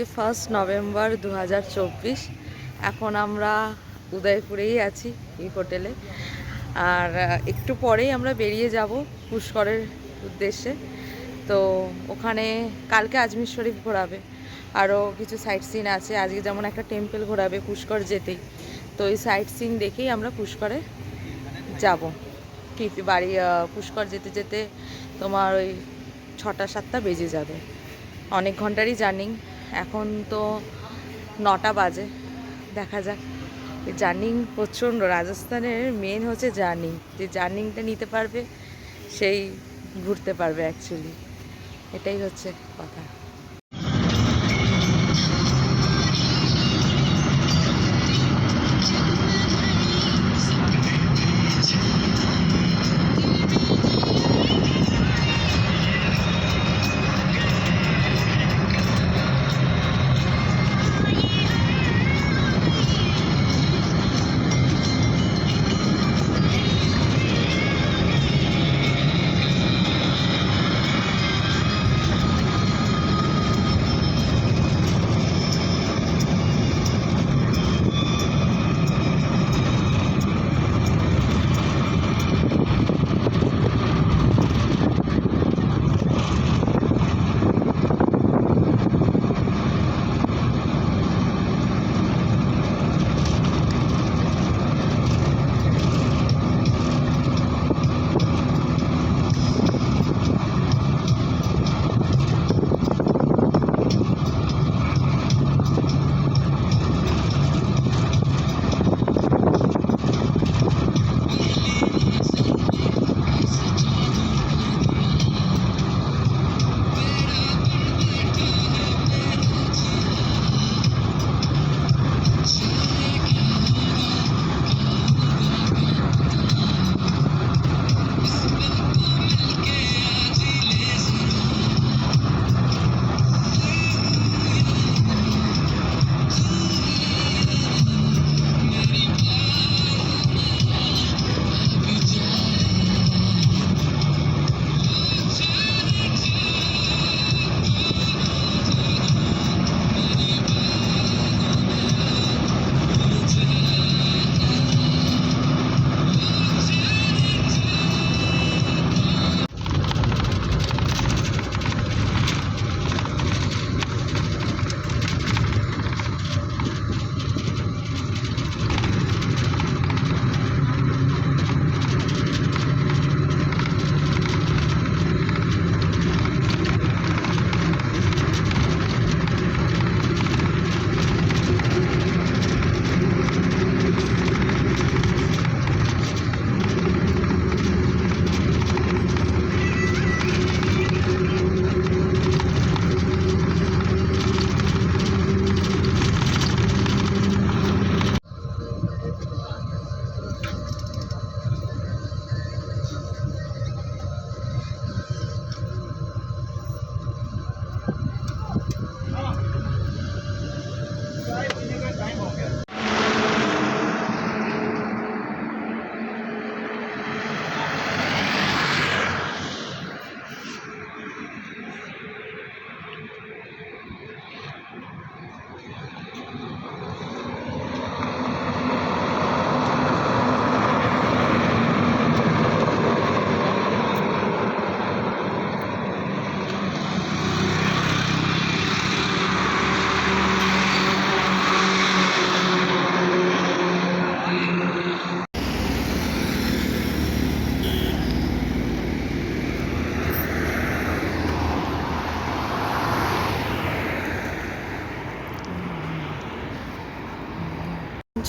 1 November 2024। এখন আমরা উদয়পুরেই আছি এই হোটেলে। আর একটু পরেই আমরা বেরিয়ে যাব পুষ্করের উদ্দেশ্যে। তো ওখানে কালকে আজমির শরীফ ঘোরাবে, আরও কিছু সাইট সিন আছে। আজকে যেমন একটা টেম্পল ঘোরাবে পুষ্কর যেতেই। তো এই সাইট সিন দেখেই আমরা পুষ্করে যাব। বাড়ি পুষ্কর যেতে যেতে তোমার ওই 6টা-7টা বেজে যাবে। অনেক ঘন্টারই জার্নিং। এখন তো 9টা বাজে, দেখা যাক। জার্নিং প্রচণ্ড, রাজস্থানের মেন হচ্ছে জার্নিং। যে জার্নিংটা নিতে পারবে সেই ঘুরতে পারবে অ্যাকচুয়ালি, এটাই হচ্ছে কথা।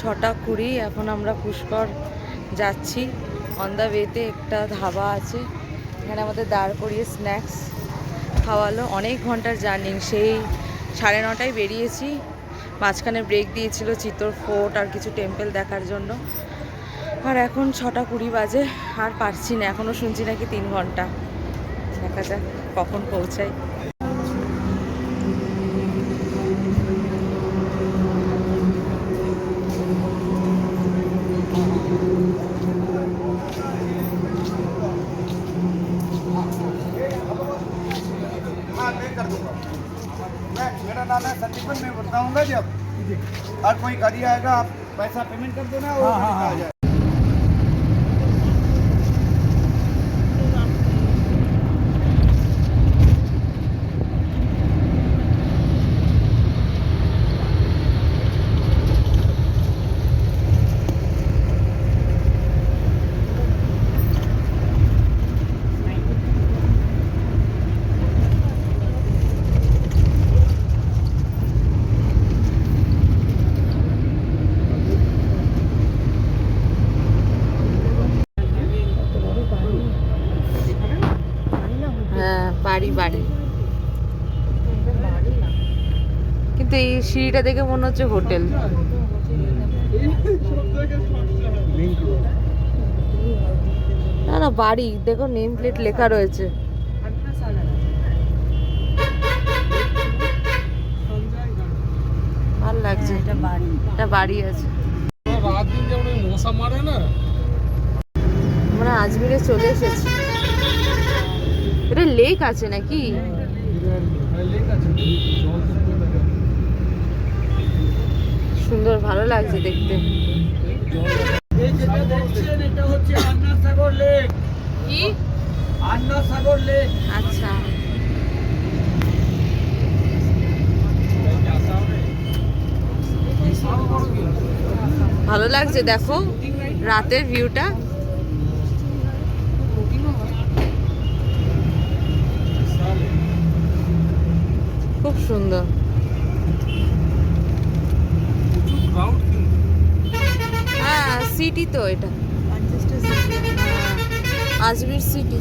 ছটা কুড়ি, এখন আমরা পুষ্কর যাচ্ছি। অন দ্য ওয়েতে একটা ধাবা আছে, এখানে আমাদের দাঁড় করিয়ে স্ন্যাক্স খাওয়ালো। অনেক ঘন্টার জার্নি, সেই 9:30টায় বেরিয়েছি। মাঝখানে ব্রেক দিয়েছিল চিত্তর ফোর্ট আর কিছু টেম্পল দেখার জন্য। আর এখন 6টা 20 বাজে, আর পারছি না। এখনও শুনছি নাকি 3 ঘন্টা। দেখা যাক কখন পৌঁছাই। मेरा नाम है संजय। टिफिन मैं बताऊंगा जब और कोई गाड़ी आएगा आप पैसा पेमेंट कर देना और आ जाए। হ্যাঁ বাড়ি বাড়ি, কিন্তু এই সিঁড়িটা দেখে মনে হচ্ছে হোটেল। না না বাড়ি, দেখো নেম প্লেট লেখা রয়েছে। ভাল লাগছে, এটা বাড়ি, এটা বাড়ি আছে। রাত দিন যেমন মশা মারে না, আমরা আজমিরে চলে এসেছি। এটা লেক আছে নাকি? সুন্দর, ভালো লাগছে দেখতে। এটা হচ্ছে আন্না সাগর লেক। কি আন্না সাগর লেক? আচ্ছা, ভালো লাগছে দেখো রাতের ভিউটা, খুব সুন্দর। হ্যাঁ সিটি তো এটা, আজমির সিটি।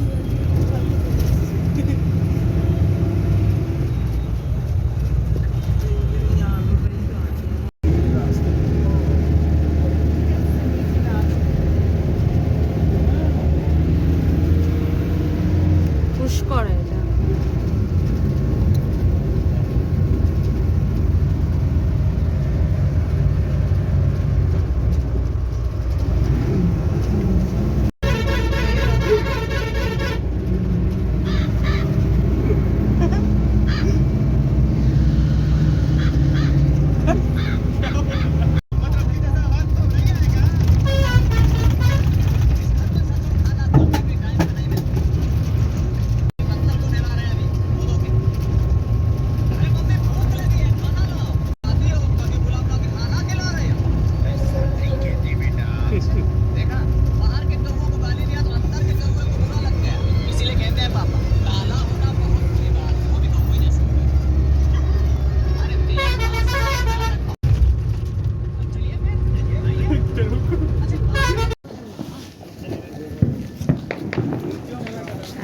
পুষ্কর এটা।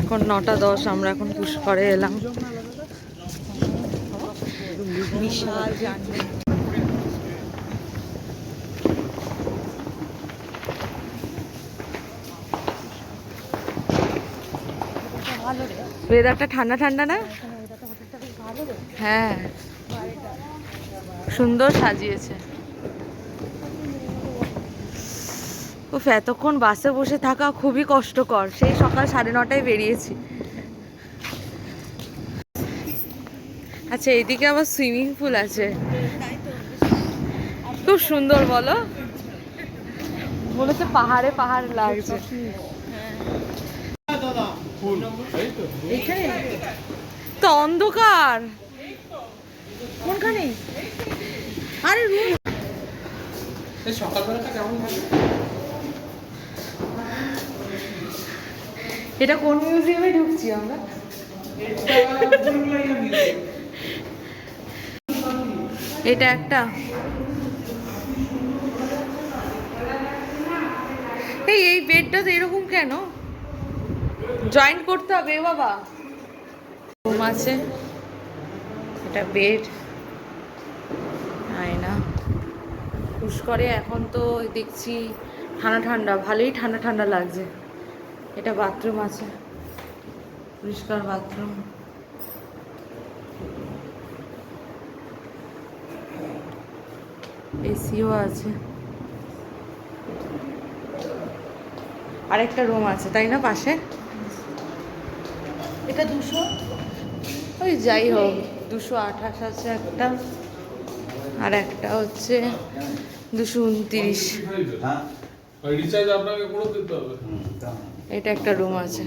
এখন 9:10, আমরা এখন পুষ্করে এলাম। বিশাল জার্নি। ওয়েদারটা ঠান্ডা ঠান্ডা না? হ্যাঁ সুন্দর সাজিয়েছে। উফ, এতক্ষণ বাসে বসে থাকা খুবই কষ্টকর। সেই সকাল 9:30টায় বেরিয়েছি। আচ্ছা এইদিকে আবার সুইমিং পুল আছে, খুব সুন্দর বলো, মনে হচ্ছে পাহাড়ে পাহাড় লাগছে। তো অন্ধকার কোনখানে? আরে সকালবেলাটা কেমন থাকে? এটা কোন মিউজিয়ামে ঢুকছি আমরা? এটা একটা, এই বেডটা তো এরকম কেন? জয়েন করতে হবে বাবা। রুম আছে, এটা বেড, আয়না। পুষ্করে এখন তো দেখছি ঠান্ডা ঠান্ডা, ভালোই ঠান্ডা ঠান্ডা লাগছে। এটা বাথরুম আছে, পরিষ্কার বাথরুম। এসিও আছে, আরেকটা রুম আছে তাই না পাশে? এটা 200, ওই যাই হোক 228 আছে একটা, আর একটা হচ্ছে 229। हाँ রিচার্জ আপনাকে করে দিতে হবে। এটা একটা রুম আছে।